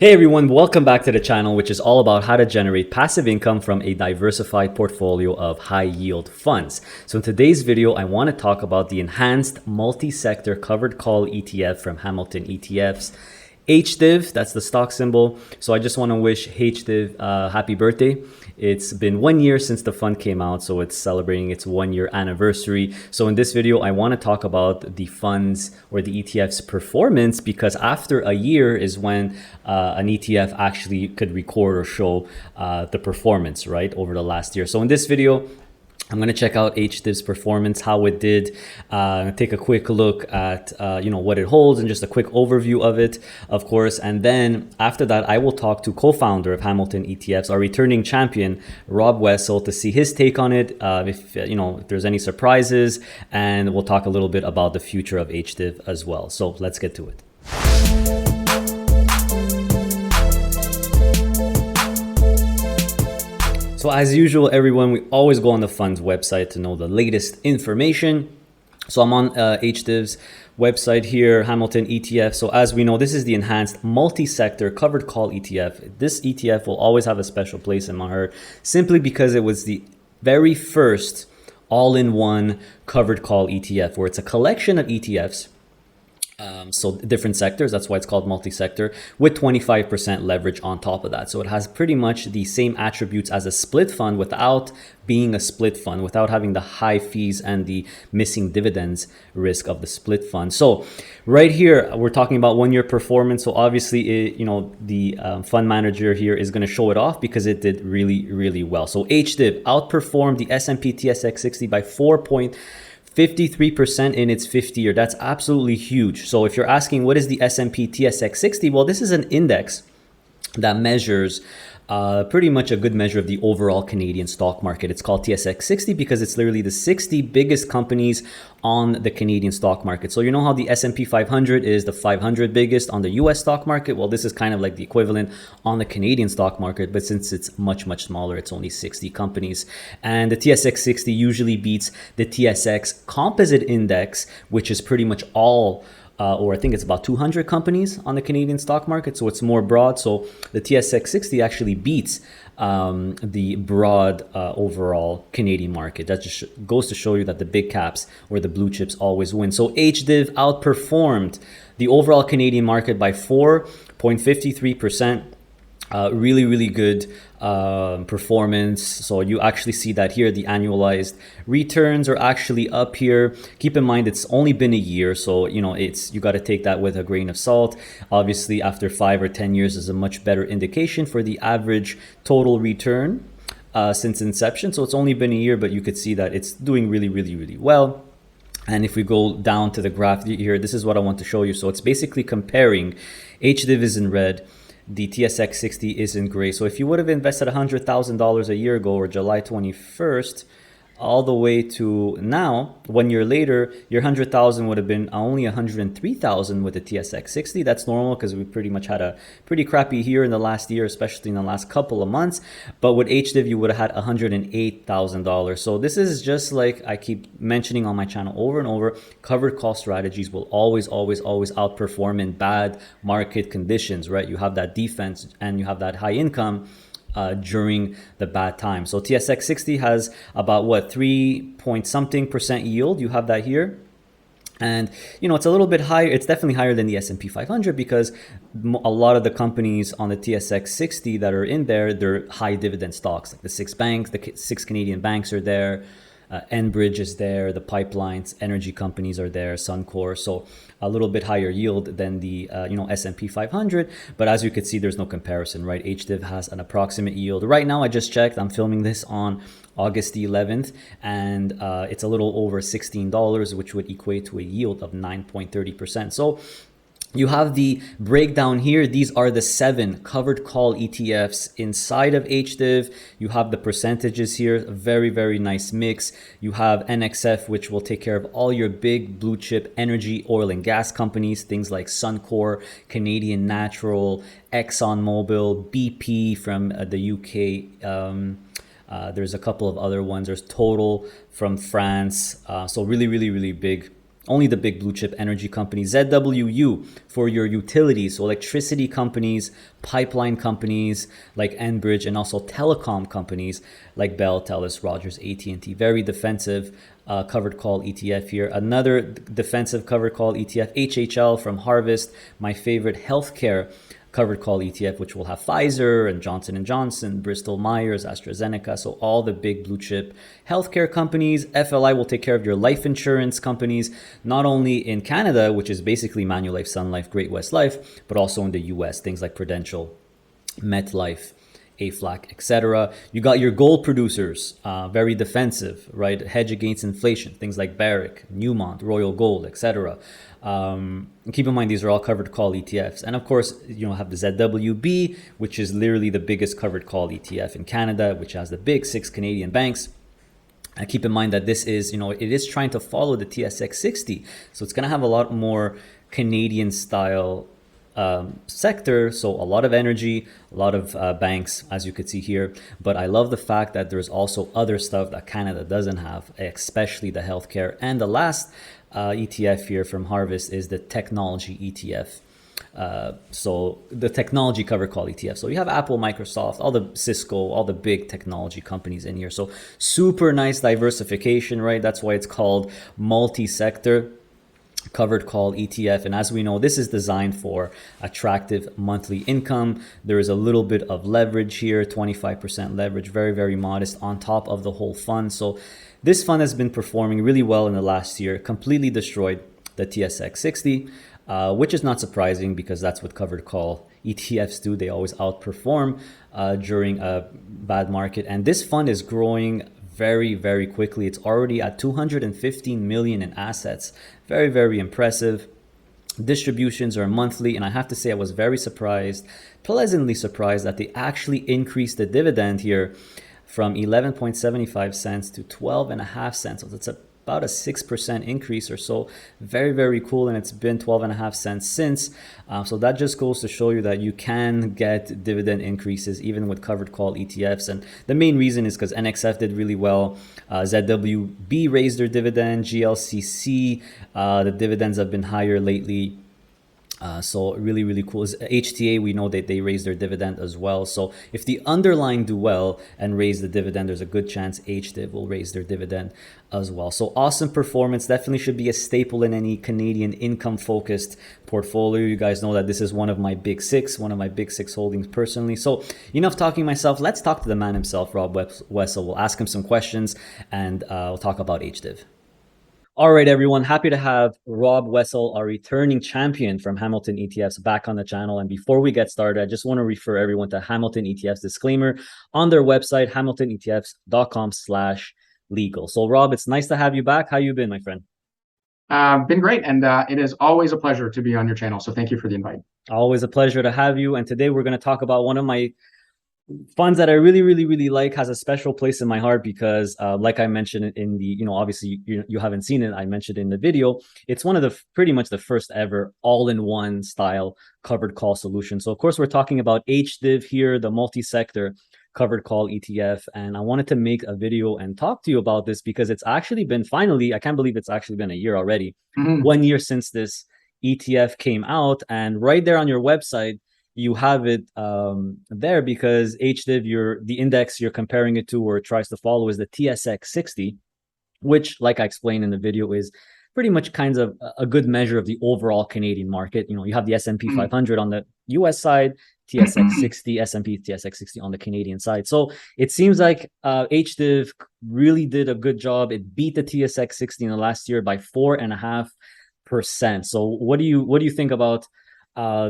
Hey everyone, welcome back to the channel, which is all about how to generate passive income from a diversified portfolio of high yield funds. So in today's video, I want to talk about the enhanced multi-sector covered call ETF from Hamilton ETFs. HDIV, that's the stock symbol. So I just want to wish HDIV happy birthday. It's been 1 year since the fund came out, so it's celebrating its 1 year anniversary. So in this video, I want to talk about the funds or the ETF's performance, because after a year is when an ETF actually could record or show the performance, right, over the last year. So in this video, I'm going to check out HDIV's performance, how it did, take a quick look at what it holds and just a quick overview of it, of course. And then after that, I will talk to co-founder of Hamilton ETFs, our returning champion, Rob Wessel, to see his take on it, if there's any surprises, and we'll talk a little bit about the future of HDIV as well. So let's get to it. So as usual, everyone, we always go on the fund's website to know the latest information. So I'm on HDIV's website here, Hamilton ETF. So as we know, this is the enhanced multi-sector covered call ETF. This ETF will always have a special place in my heart, simply because it was the very first all-in-one covered call ETF, where it's a collection of ETFs. So different sectors, that's why it's called multi-sector, with 25% leverage on top of that. So it has pretty much the same attributes as a split fund without being a split fund, without having the high fees and the missing dividends risk of the split fund. So right here, we're talking about 1 year performance. So obviously, the fund manager here is going to show it off because it did really, really well. So HDIV outperformed the S&P TSX 60 by 4.53% in its 50-year. That's absolutely huge. So if you're asking what is the S&P TSX 60, well, this is an index that measures pretty much a good measure of the overall Canadian stock market. It's called TSX 60 because it's literally the 60 biggest companies on the Canadian stock market. So you know how the S&P 500 is the 500 biggest on the US stock market? Well, this is kind of like the equivalent on the Canadian stock market, but since it's much, much smaller, it's only 60 companies. And the TSX 60 usually beats the TSX Composite Index, which is pretty much all or I think it's about 200 companies on the Canadian stock market. So it's more broad. So the TSX 60 actually beats the broad overall Canadian market. That just goes to show you that the big caps or the blue chips always win. So HDIV outperformed the overall Canadian market by 4.53%. Really, really good performance. So you actually see that here. The annualized returns are actually up here. Keep in mind, it's only been a year. So, you got to take that with a grain of salt. Obviously, after 5 or 10 years is a much better indication for the average total return since inception. So it's only been a year, but you could see that it's doing really, really, really well. And if we go down to the graph here, this is what I want to show you. So it's basically comparing. HDIV is in red. The TSX 60 is in gray. So if you would have invested $100,000 a year ago, or July 21st, all the way to now, 1 year later, your 100,000 would have been only 103,000 with the TSX 60. That's normal because we pretty much had a pretty crappy year in the last year, especially in the last couple of months. But with HDIV, you would have had $108,000. So this is just like I keep mentioning on my channel over and over, covered call strategies will always, always, always outperform in bad market conditions, right? You have that defense and you have that high income during the bad time. So TSX 60 has about 3 point something% yield. You have that here. And, it's a little bit higher. It's definitely higher than the S&P 500 because a lot of the companies on the TSX 60 that are in there, they're high dividend stocks. Like the 6 banks, the 6 Canadian banks are there. Enbridge is there, the pipelines, energy companies are there, Suncor. So a little bit higher yield than the S&P 500. But as you can see, there's no comparison, right? HDIV has an approximate yield. Right now, I just checked. I'm filming this on August the 11th, and it's a little over $16, which would equate to a yield of 9.30%. So you have the breakdown here. These are the 7 covered call ETFs inside of HDIV. You have the percentages here, a very, very nice mix. You have NXF, which will take care of all your big blue chip energy, oil and gas companies, things like Suncor, Canadian Natural, ExxonMobil, BP from the UK. There's a couple of other ones. There's Total from France. So really, really, really big only the big blue chip energy companies. ZWU for your utilities, so electricity companies, pipeline companies like Enbridge, and also telecom companies like Bell, Telus, Rogers, AT&T. Very defensive covered call ETF here. Another defensive covered call ETF, HHL from Harvest, my favorite healthcare covered call ETF, which will have Pfizer and Johnson & Johnson, Bristol Myers, AstraZeneca, so all the big blue chip healthcare companies. FLI will take care of your life insurance companies, not only in Canada, which is basically Manulife, Sun Life, Great West Life, but also in the US, things like Prudential, MetLife, AFLAC, etc. You got your gold producers, very defensive, right? Hedge against inflation, things like Barrick, Newmont, Royal Gold, etc. Keep in mind, these are all covered call ETFs. And of course, you know, have the ZWB, which is literally the biggest covered call ETF in Canada, which has the big 6 Canadian banks. And keep in mind that this is, you know, it is trying to follow the TSX 60. So it's going to have a lot more Canadian style sector, so a lot of energy, a lot of banks, as you could see here. But I love the fact that there's also other stuff that Canada doesn't have, especially the healthcare. And the last ETF here from Harvest is the technology ETF. So the technology cover call ETF. So you have Apple, Microsoft, all the Cisco, all the big technology companies in here. So super nice diversification, right? That's why it's called multi-sector covered call ETF. And as we know, this is designed for attractive monthly income. There is a little bit of leverage here, 25% leverage, very, very modest on top of the whole fund. So this fund has been performing really well in the last year, completely destroyed the TSX 60, which is not surprising because that's what covered call ETFs do. They always outperform during a bad market. And this fund is growing very, very quickly. It's already at 215 million in assets. Very, very impressive. Distributions are monthly, and I have to say I was very surprised, pleasantly surprised, that they actually increased the dividend here from 11.75 cents to 12.5 cents. So that's about a 6% increase or so. Very, very cool. And it's been 12.5 cents since. So that just goes to show you that you can get dividend increases even with covered call ETFs. And the main reason is because NXF did really well. ZWB raised their dividend. GLCC, the dividends have been higher lately. So really, really cool. HTA, we know that they raised their dividend as well. So if the underlying do well and raise the dividend, there's a good chance HDIV will raise their dividend as well. So awesome performance. Definitely should be a staple in any Canadian income focused portfolio. You guys know that this is one of my big six holdings personally. So enough talking myself. Let's talk to the man himself, Rob Wessel. We'll ask him some questions and we'll talk about HDIV. All right, everyone. Happy to have Rob Wessel, our returning champion from Hamilton ETFs, back on the channel. And before we get started, I just want to refer everyone to Hamilton ETFs disclaimer on their website, hamiltonetfs.com/legal. So, Rob, it's nice to have you back. How you been, my friend? Been great, and it is always a pleasure to be on your channel. So thank you for the invite. Always a pleasure to have you. And today we're going to talk about one of my funds that I really, really, really like, has a special place in my heart because like I mentioned in the, obviously you haven't seen it, I mentioned in the video, it's one of the pretty much the first ever all-in-one style covered call solution. So of course we're talking about HDIV here, the multi-sector covered call ETF. And I wanted to make a video and talk to you about this because it's actually been finally, I can't believe it's actually been a year already, 1 year since this ETF came out. And right there on your website, you have it there because HDIV, the index you're comparing it to or it tries to follow is the TSX 60, which, like I explained in the video, is pretty much kind of a good measure of the overall Canadian market. You have the S&P 500 on the US side, TSX 60, S&P TSX 60 on the Canadian side. So it seems like HDIV really did a good job. It beat the TSX 60 in the last year by 4.5%. So what do you think about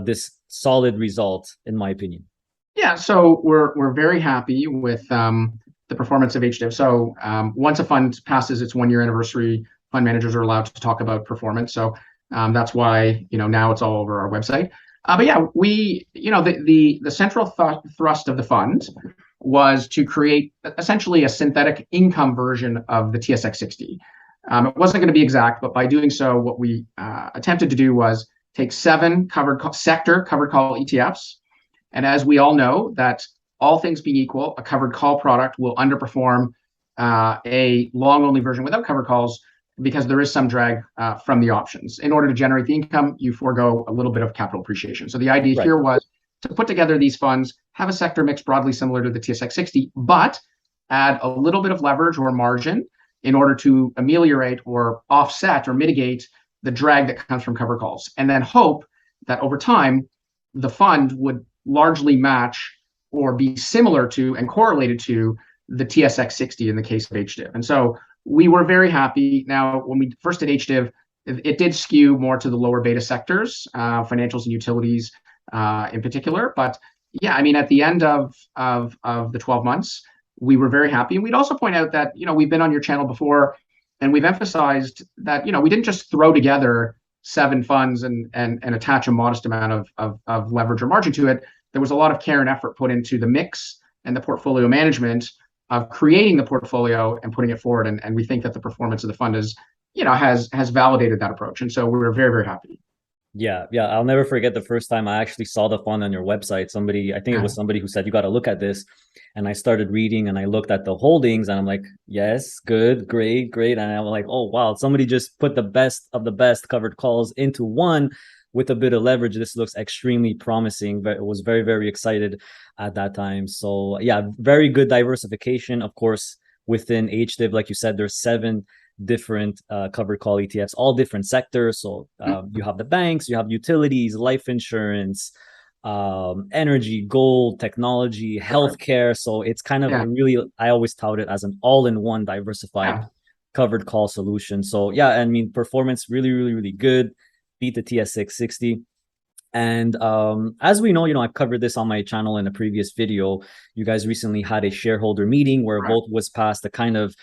this solid result, in my opinion? Yeah, so we're very happy with the performance of HDIV. So once a fund passes its 1 year anniversary, fund managers are allowed to talk about performance. So that's why now it's all over our website. But yeah, the central thrust of the fund was to create essentially a synthetic income version of the TSX 60. It wasn't going to be exact, but by doing so, what we attempted to do was take 7 sector covered call ETFs. And as we all know, that all things being equal, a covered call product will underperform a long only version without covered calls because there is some drag from the options. In order to generate the income, you forego a little bit of capital appreciation. So the idea Right. here was to put together these funds, have a sector mix broadly similar to the TSX 60, but add a little bit of leverage or margin in order to ameliorate or offset or mitigate the drag that comes from covered calls. And then hope that over time, the fund would largely match or be similar to and correlated to the TSX 60 in the case of HDIV. And so we were very happy. Now, when we first did HDIV, it did skew more to the lower beta sectors, financials and utilities in particular. But yeah, I mean, at the end of the 12 months, we were very happy. And we'd also point out that, we've been on your channel before, and we've emphasized that, we didn't just throw together 7 funds and attach a modest amount of leverage or margin to it. There was a lot of care and effort put into the mix and the portfolio management of creating the portfolio and putting it forward. And we think that the performance of the fund is, has validated that approach. And so we were very, very happy. Yeah, yeah. I'll never forget the first time I actually saw the fund on your website. I think it was somebody who said, you got to look at this. And I started reading and I looked at the holdings and I'm like, yes, good, great, great. And I'm like, oh, wow, somebody just put the best of the best covered calls into one with a bit of leverage. This looks extremely promising, but it was very, very excited at that time. So yeah, very good diversification. Of course, within HDIV, like you said, there's 7 different covered call ETFs, all different sectors. So you have the banks, you have utilities, life insurance, energy, gold, technology, healthcare. So it's kind of really, I always tout it as an all-in-one diversified covered call solution. So yeah, I mean, performance really, really, really good. Beat the TSX 60. And as we know, I've covered this on my channel in a previous video. You guys recently had a shareholder meeting where a vote was passed to kind of,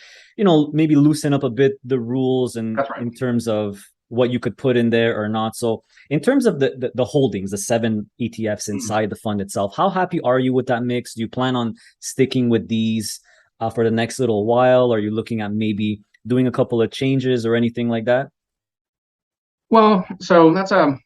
maybe loosen up a bit the rules and in terms of what you could put in there or not. So in terms of the holdings, the 7 ETFs inside the fund itself, how happy are you with that mix? Do you plan on sticking with these for the next little while? Are you looking at maybe doing a couple of changes or anything like that? Well, so that's a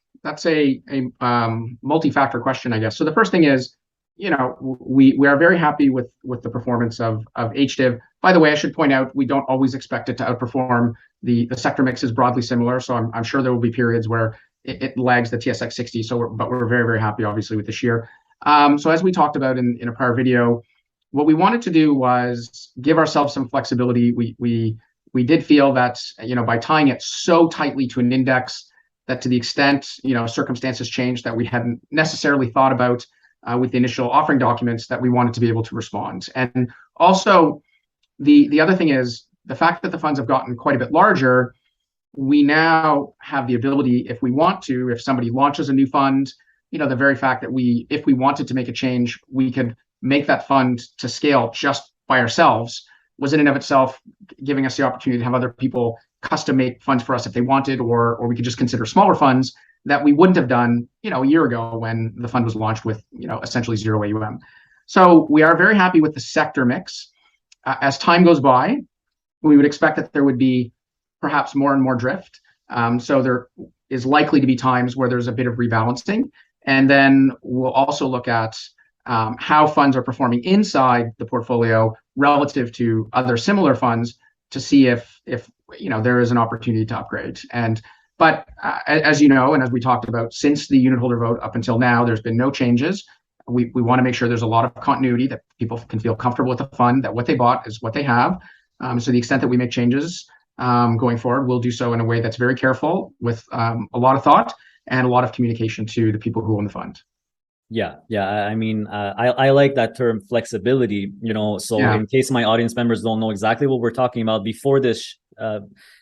multi-factor question, I guess. So the first thing is, we are very happy with the performance of HDIV. By the way, I should point out we don't always expect it to outperform. The sector mix is broadly similar, so I'm sure there will be periods where it lags the TSX 60. But we're very, very happy, obviously, with this year. So as we talked about in a prior video, what we wanted to do was give ourselves some flexibility. We did feel that, by tying it so tightly to an index, that to the extent, circumstances changed that we hadn't necessarily thought about with the initial offering documents, that we wanted to be able to respond. And also, the other thing is the fact that the funds have gotten quite a bit larger. We now have the ability, if we want to, if somebody launches a new fund, the very fact that if we wanted to make a change, we could make that fund to scale just by ourselves, was in and of itself giving us the opportunity to have other people custom make funds for us if they wanted, or we could just consider smaller funds that we wouldn't have done, a year ago when the fund was launched with, essentially 0 AUM. So we are very happy with the sector mix. As time goes by, we would expect that there would be perhaps more and more drift. So there is likely to be times where there's a bit of rebalancing. And then we'll also look at how funds are performing inside the portfolio relative to other similar funds to see if there is an opportunity to upgrade. But as you know, and as we talked about, since the unitholder vote up until now, there's been no changes. We want to make sure there's a lot of continuity, that people can feel comfortable with the fund, that what they bought is what they have. So the extent that we make changes going forward, we'll do so in a way that's very careful, with a lot of thought and a lot of communication to the people who own the fund. Yeah. I mean, I like that term flexibility, so in case my audience members don't know exactly what we're talking about, before this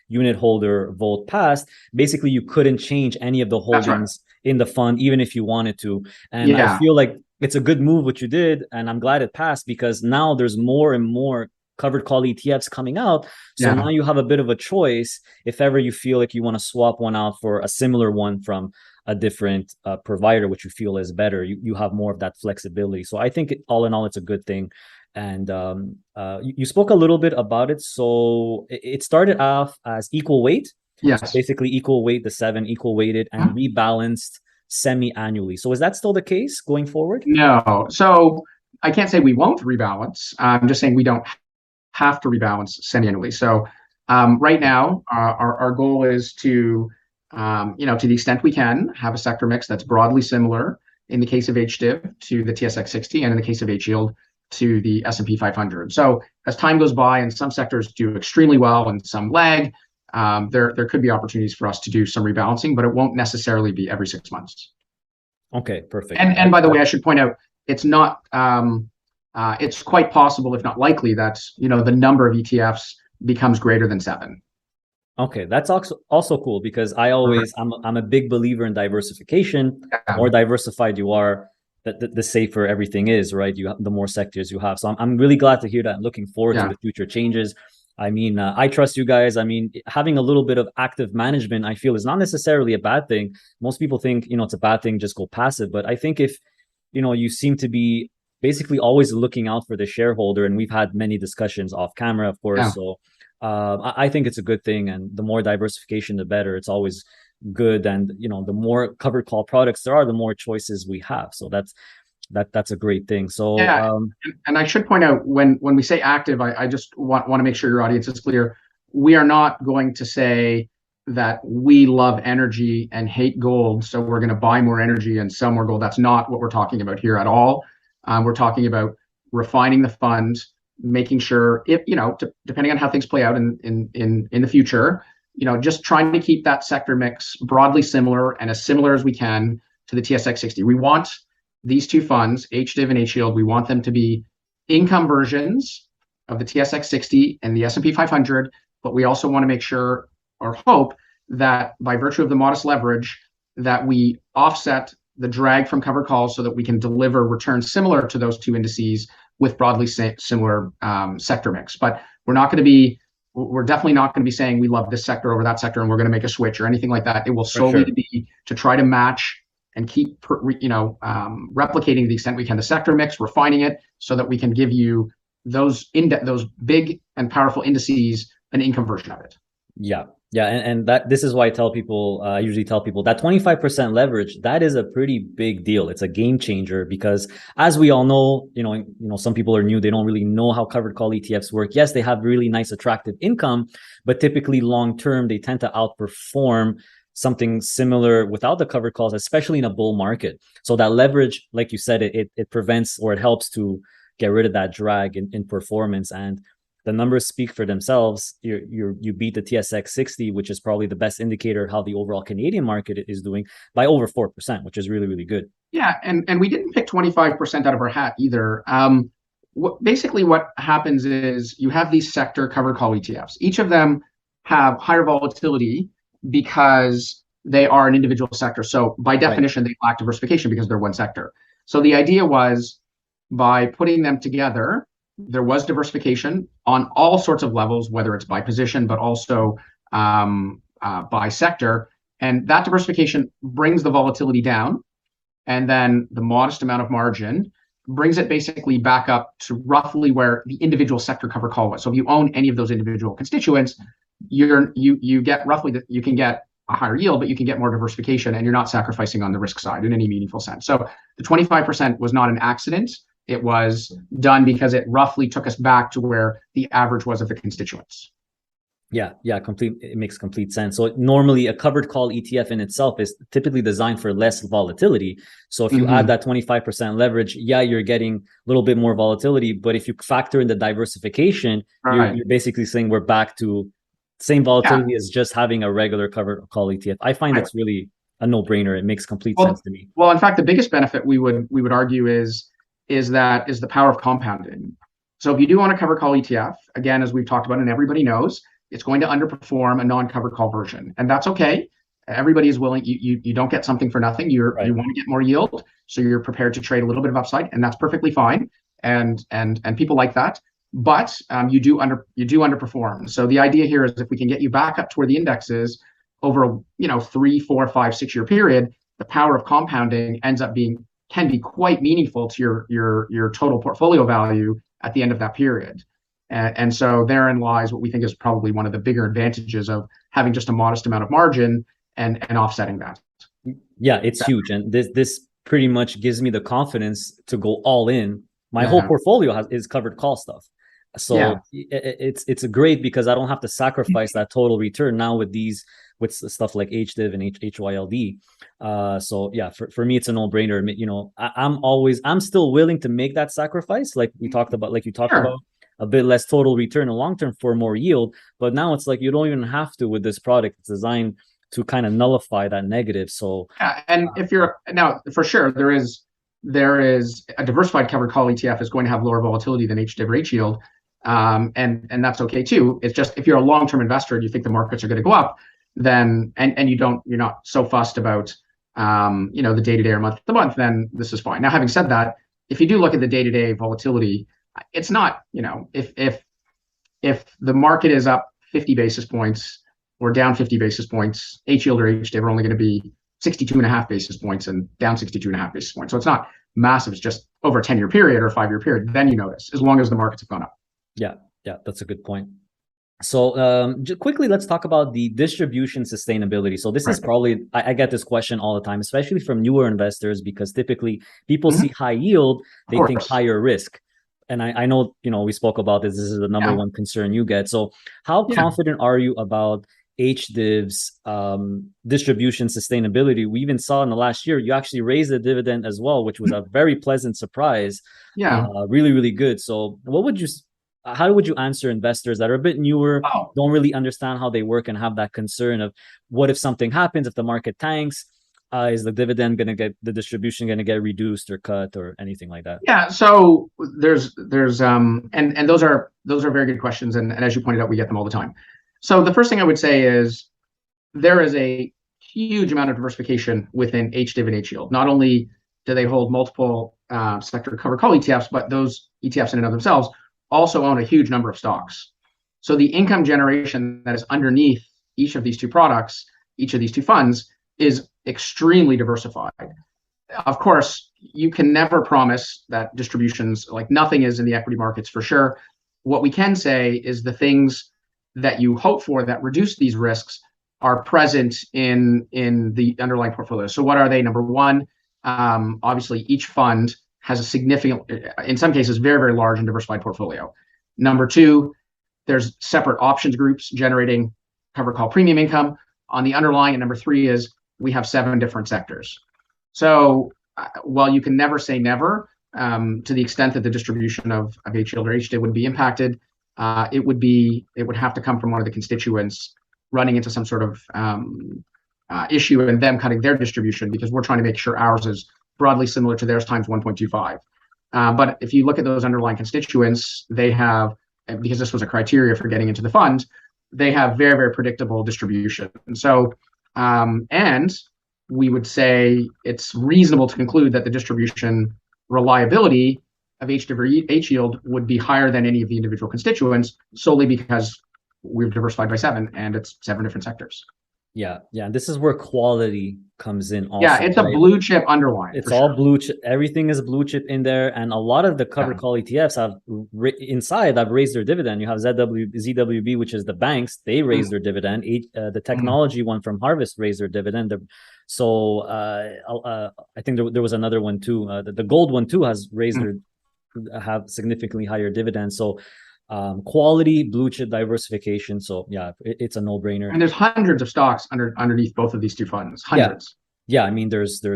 unit holder vote passed, basically you couldn't change any of the holdings in the fund, even if you wanted to. And I feel like it's a good move what you did, and I'm glad it passed, because now there's more and more covered call ETFs coming out. So now you have a bit of a choice if ever you feel like you want to swap one out for a similar one from a different provider, which you feel is better. You have more of that flexibility. So I think all in all, it's a good thing. And you spoke a little bit about it. So it started off as equal weight. Yes. So basically equal weight, the 7 equal weighted, and rebalanced semi-annually. So is that still the case going forward? No. So I can't say we won't rebalance. I'm just saying we don't have to rebalance semi-annually. So Right now, our goal is to, to the extent we can, have a sector mix that's broadly similar in the case of HDIV to the TSX 60, and in the case of HYLD to the S&P 500. So as time goes by and some sectors do extremely well and some lag, there could be opportunities for us to do some rebalancing, but it won't necessarily be every 6 months. Okay, perfect. And by the way, I should point out, it's not, it's quite possible, if not likely, that the number of ETFs becomes greater than 7. Okay, that's also cool, because I'm a big believer in diversification. The more diversified you are, the safer everything is, right? The more sectors you have. So I'm really glad to hear that. I'm looking forward to the future changes. I mean, I trust you guys. I mean, having a little bit of active management, I feel, is not necessarily a bad thing. Most people think, it's a bad thing, just go passive. But I think if, you seem to be basically always looking out for the shareholder, and we've had many discussions off camera, of course. So I think it's a good thing. And the more diversification, the better. It's always good. And, the more covered call products there are, the more choices we have. So that's a great thing. So and I should point out, when we say active, I just want to make sure your audience is clear. We are not going to say that we love energy and hate gold, so we're going to buy more energy and sell more gold. That's not what we're talking about here at all. We're talking about refining the fund, making sure, if depending on how things play out in the future, just trying to keep that sector mix broadly similar and as similar as we can to the TSX 60. We want these two funds, HDIV and HYLD, we want them to be income versions of the TSX 60 and the S&P 500, but we also want to make sure, or hope, that by virtue of the modest leverage, that we offset the drag from covered calls so that we can deliver returns similar to those two indices with broadly similar sector mix. But we're definitely not going to be saying we love this sector over that sector and we're going to make a switch or anything like that. It will solely be to try to match and keep replicating to the extent we can the sector mix, refining it so that we can give you those big and powerful indices an income version of it. Yeah, and this is why I usually tell people that 25% leverage, that is a pretty big deal. It's a game changer, because as we all know, some people are new, they don't really know how covered call ETFs work. Yes, they have really nice, attractive income, but typically long term, they tend to outperform something similar without the covered calls, especially in a bull market. So that leverage, like you said, it prevents, or it helps to get rid of that drag in performance. And the numbers speak for themselves. You beat the TSX 60, which is probably the best indicator how the overall Canadian market is doing, by over 4%, which is really, really good. Yeah, and we didn't pick 25% out of our hat either. Basically what happens is you have these sector covered call ETFs. Each of them have higher volatility because they are an individual sector. So by definition, they lack diversification because they're one sector. So the idea was, by putting them together, there was diversification on all sorts of levels, whether it's by position, but also by sector. And that diversification brings the volatility down. And then the modest amount of margin brings it basically back up to roughly where the individual sector cover call was. So if you own any of those individual constituents, you get roughly you can get a higher yield, but you can get more diversification, and you're not sacrificing on the risk side in any meaningful sense. So the 25% was not an accident. It was done because it roughly took us back to where the average was of the constituents. Yeah, it makes complete sense. So normally a covered call ETF in itself is typically designed for less volatility. So if you add that 25% leverage, you're getting a little bit more volatility. But if you factor in the diversification, you're basically saying we're back to same volatility as just having a regular covered call ETF. I find that's really a no-brainer. It makes complete sense to me. Well, in fact, the biggest benefit we would argue is the power of compounding. So if you do want a covered call ETF, again, as we've talked about and everybody knows, it's going to underperform a non-covered call version, and that's okay. Everybody is willing. You don't get something for nothing. You want to get more yield, so you're prepared to trade a little bit of upside, and that's perfectly fine. And people like that. But you do underperform. So the idea here is, if we can get you back up to where the index is over a 3, 4, 5, 6 year period, the power of compounding can be quite meaningful to your total portfolio value at the end of that period. And so therein lies what we think is probably one of the bigger advantages of having just a modest amount of margin and offsetting that. Yeah, it's huge. And this pretty much gives me the confidence to go all in. My whole portfolio is covered call stuff. So Yeah. it's a great because I don't have to sacrifice that total return now with these with stuff like HDIV and HYLD. So yeah, for me it's a no-brainer. You know, I'm still willing to make that sacrifice, like we talked about, like you talked Sure. about, a bit less total return in long term for more yield. But now it's like you don't even have to with this product. It's designed to kind of nullify that negative. So Yeah, and if you're now for sure there is a diversified covered call ETF is going to have lower volatility than HDIV or HYLD, and that's okay too. It's just if you're a long term investor and you think the markets are going to go up, then and you're not so fussed about the day to day or month to month, then this is fine. Now, having said that, if you do look at the day to day volatility, it's not if the market is up 50 basis points or down 50 basis points, HYLD or HDIV are only going to be 62.5 basis points and down 62.5 basis points. So it's not massive. It's just over a 10-year period or a 5-year period. Then you notice, as long as the markets have gone up. yeah, yeah, that's a good point. So quickly, let's talk about the distribution sustainability. So this is Right. probably, I get this question all the time, especially from newer investors, because typically people Mm-hmm. see high yield, Of they think course. higher risk. And I know, we spoke about this. This is the number Yeah. one concern you get. So how Yeah. confident are you about HDIV's distribution sustainability? We even saw in the last year, you actually raised the dividend as well, which was a very pleasant surprise. Yeah. Really, really good. So how would you answer investors that are a bit newer, Oh, don't really understand how they work, and have that concern of what if something happens, if the market tanks, is the distribution going to get reduced or cut or anything like that? yeah. So and those are very good questions, and as you pointed out, we get them all the time. So the first thing I would say is there is a huge amount of diversification within HDIV and HYLD. Not only do they hold multiple sector covered call ETFs, but those ETFs in and of themselves also own a huge number of stocks. So the income generation that is underneath each of these two products, each of these two funds, is extremely diversified. Of course, you can never promise that distributions, like nothing is in the equity markets for sure. What we can say is the things that you hope for that reduce these risks are present in the underlying portfolio. So what are they? Number one, obviously each fund has a significant, in some cases, very, very large and diversified portfolio. Number two, there's separate options groups generating covered call premium income on the underlying. And number three is we have 7 different sectors. So while you can never say never, to the extent that the distribution of HYLD or HDIV would be impacted, it would have to come from one of the constituents running into some sort of issue and them cutting their distribution, because we're trying to make sure ours is broadly similar to theirs times 1.25. But if you look at those underlying constituents, they have, because this was a criteria for getting into the fund, they have very, very predictable distribution. And so, and we would say it's reasonable to conclude that the distribution reliability of HDIV or HYLD would be higher than any of the individual constituents, solely because we've diversified by 7 and it's 7 different sectors. Yeah, yeah. This is where quality comes in Yeah, also, it's a right? blue chip underline It's for all sure. blue chip. Everything is blue chip in there, and a lot of the covered Yeah. call ETFs have inside have raised their dividend. You have ZWB, which is the banks. They raised their dividend. The technology one from Harvest raised their dividend. So I think there was another one too. The gold one too has raised have significantly higher dividends. So quality, blue chip diversification. So yeah, it's a no-brainer. And there's hundreds of stocks underneath both of these two funds. Yeah. Hundreds. Yeah, I mean, there's 7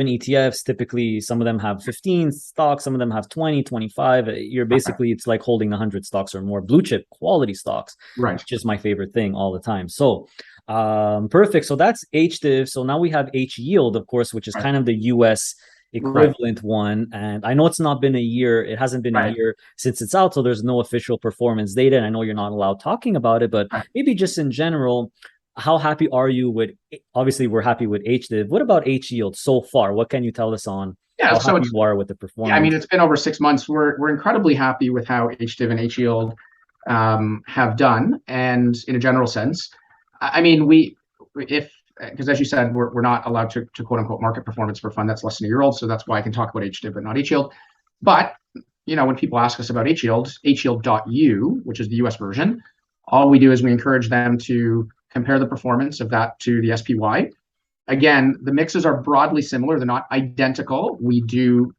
ETFs. Typically, some of them have 15 stocks, some of them have 20, 25. You're basically, it's like holding 100 stocks or more, blue chip quality stocks, Right. which is my favorite thing all the time. So perfect. So that's HDIV. So now we have HYLD, of course, which is kind of the US equivalent one. And I know it's not been a year. It hasn't been a year since it's out. So there's no official performance data. And I know you're not allowed talking about it, but maybe just in general, how happy are you with, obviously we're happy with HDIV. What about HYLD so far? What can you tell us on how happy you are with the performance? Yeah, I mean, it's been over 6 months. We're incredibly happy with how HDIV and HYLD have done. And in a general sense, I mean, because as you said, we're not allowed to quote unquote market performance for a fund that's less than a year old. So that's why I can talk about HDIV but not HYLD. But, when people ask us about HYLD, HYLD.U, which is the US version, all we do is we encourage them to compare the performance of that to the SPY. Again, the mixes are broadly similar. They're not identical. We do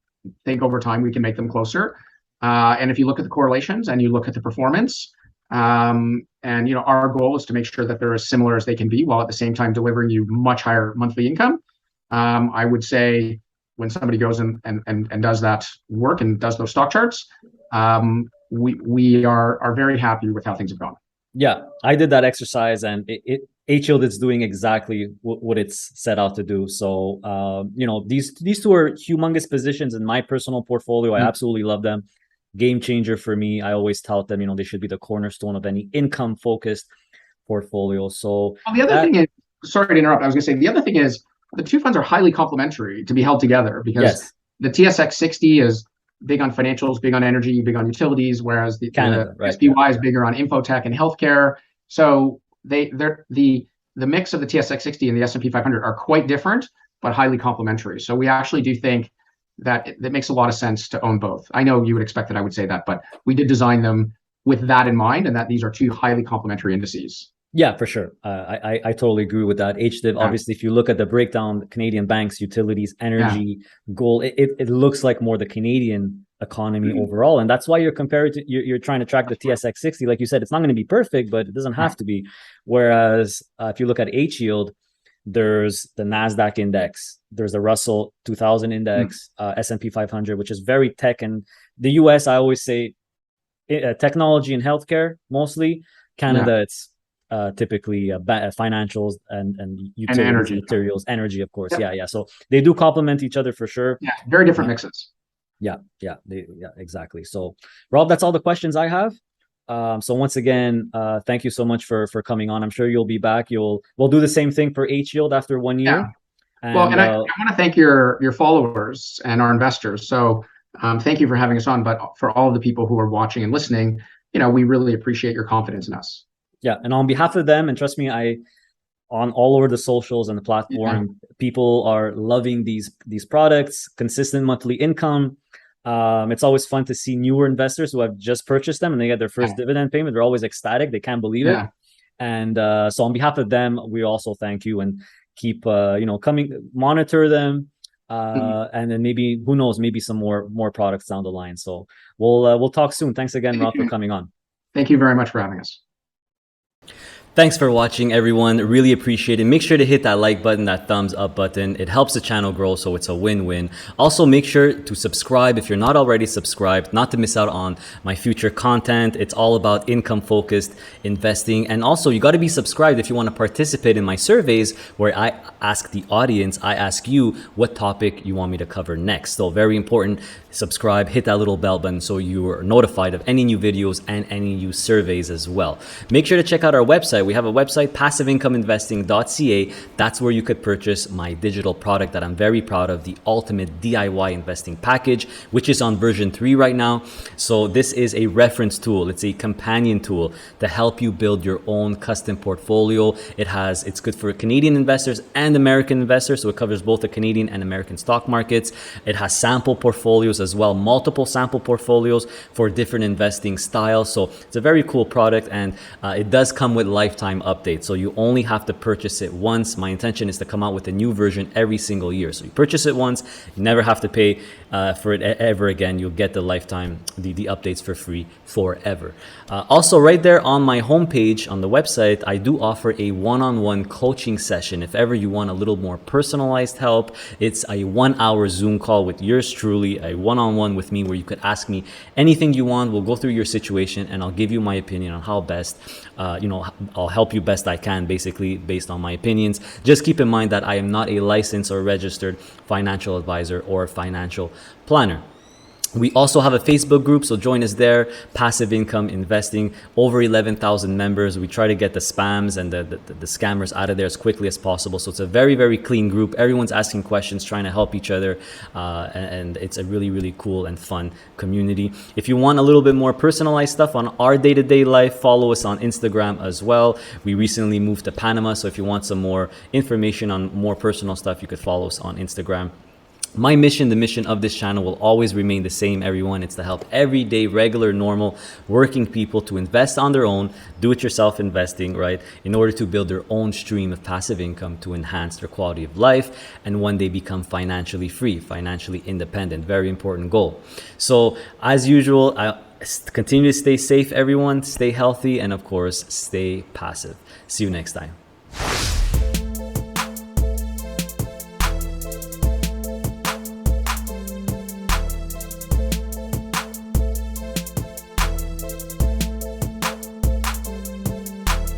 think over time we can make them closer. And if you look at the correlations and you look at the performance, and our goal is to make sure that they're as similar as they can be while at the same time delivering you much higher monthly income. I would say when somebody goes and does that work and does those stock charts, we are very happy with how things have gone. Yeah, I did that exercise, and HYLD is doing exactly what it's set out to do. So, these two are humongous positions in my personal portfolio. I absolutely love them. Game changer for me. I always tout them. They should be the cornerstone of any income-focused portfolio. So, the other thing is, sorry to interrupt. I was going to say the other thing is the two funds are highly complementary to be held together because the TSX 60 is big on financials, big on energy, big on utilities, whereas the SPY is bigger on infotech and healthcare. So the mix of the TSX 60 and the S&P 500 are quite different, but highly complementary. So we actually do think that makes a lot of sense to own both. I know you would expect that I would say that, but we did design them with that in mind, and that these are two highly complementary indices. Yeah, for sure. I totally agree with that. HDIV, obviously, if you look at the breakdown, Canadian banks, utilities, energy, gold, it looks like more the Canadian economy overall. And that's why you're trying to track the TSX 60. Like you said, it's not going to be perfect, but it doesn't have to be. Whereas if you look at HYLD, there's the NASDAQ index, there's the Russell 2000 index, S&P 500, which is very tech. And the US, I always say technology and healthcare mostly. Canada, it's typically financials and utilities, and energy. Materials, energy, of course. Yeah. So they do complement each other for sure. Yeah, very different mixes. Yeah, exactly. So, Rob, that's all the questions I have. So once again, thank you so much for coming on. I'm sure you'll be back. We'll do the same thing for HYLD after 1 year. Yeah. And I want to thank your followers and our investors. So thank you for having us on. But for all of the people who are watching and listening, we really appreciate your confidence in us. Yeah, and on behalf of them, and trust me, on all over the socials and the platform, people are loving these products, consistent monthly income. It's always fun to see newer investors who have just purchased them and they get their first dividend payment. They're always ecstatic. They can't believe it. And so on behalf of them, we also thank you and keep, coming, monitor them. And then maybe, who knows, maybe some more products down the line. So we'll talk soon. Thanks again, Rob, for coming on. Thank you very much for having us. Thanks for watching, everyone. Really appreciate it. Make sure to hit that like button, that thumbs up button. It helps the channel grow, so it's a win-win. Also, make sure to subscribe if you're not already subscribed, not to miss out on my future content. It's all about income-focused investing. And also, you got to be subscribed if you want to participate in my surveys where I ask the audience, I ask you what topic you want me to cover next. So very important, subscribe, hit that little bell button so you are notified of any new videos and any new surveys as well. Make sure to check out our website. We have a website, passiveincomeinvesting.ca. That's where you could purchase my digital product that I'm very proud of, the ultimate DIY investing package, which is on version 3 right now. So this is a reference tool. It's a companion tool to help you build your own custom portfolio. It's good for Canadian investors and American investors. So it covers both the Canadian and American stock markets. It has sample portfolios as well, multiple sample portfolios for different investing styles. So it's a very cool product, and it does come with lifetime updates. So you only have to purchase it once. My intention is to come out with a new version every single year. So you purchase it once, you never have to pay for it ever again. You'll get the lifetime, the updates for free forever. Also, right there on my homepage on the website, I do offer a one-on-one coaching session. If ever you want a little more personalized help, it's a 1-hour Zoom call with yours truly, a one-on-one with me where you could ask me anything you want. We'll go through your situation and I'll give you my opinion on how best, I'll help you best I can, basically based on my opinions. Just keep in mind that I am not a licensed or registered financial advisor or financial planner. We also have a Facebook group, so join us there. Passive Income Investing, over 11,000 members. We try to get the spams and the scammers out of there as quickly as possible. So it's a very, very clean group. Everyone's asking questions, trying to help each other. And it's a really, really cool and fun community. If you want a little bit more personalized stuff on our day-to-day life, follow us on Instagram as well. We recently moved to Panama, so if you want some more information on more personal stuff, you could follow us on Instagram. My mission, the mission of this channel, will always remain the same, everyone. It's to help everyday, regular, normal, working people to invest on their own, do-it-yourself investing, right? In order to build their own stream of passive income to enhance their quality of life and one day become financially free, financially independent. Very important goal. So as usual, I continue to stay safe, everyone. Stay healthy, and of course, stay passive. See you next time.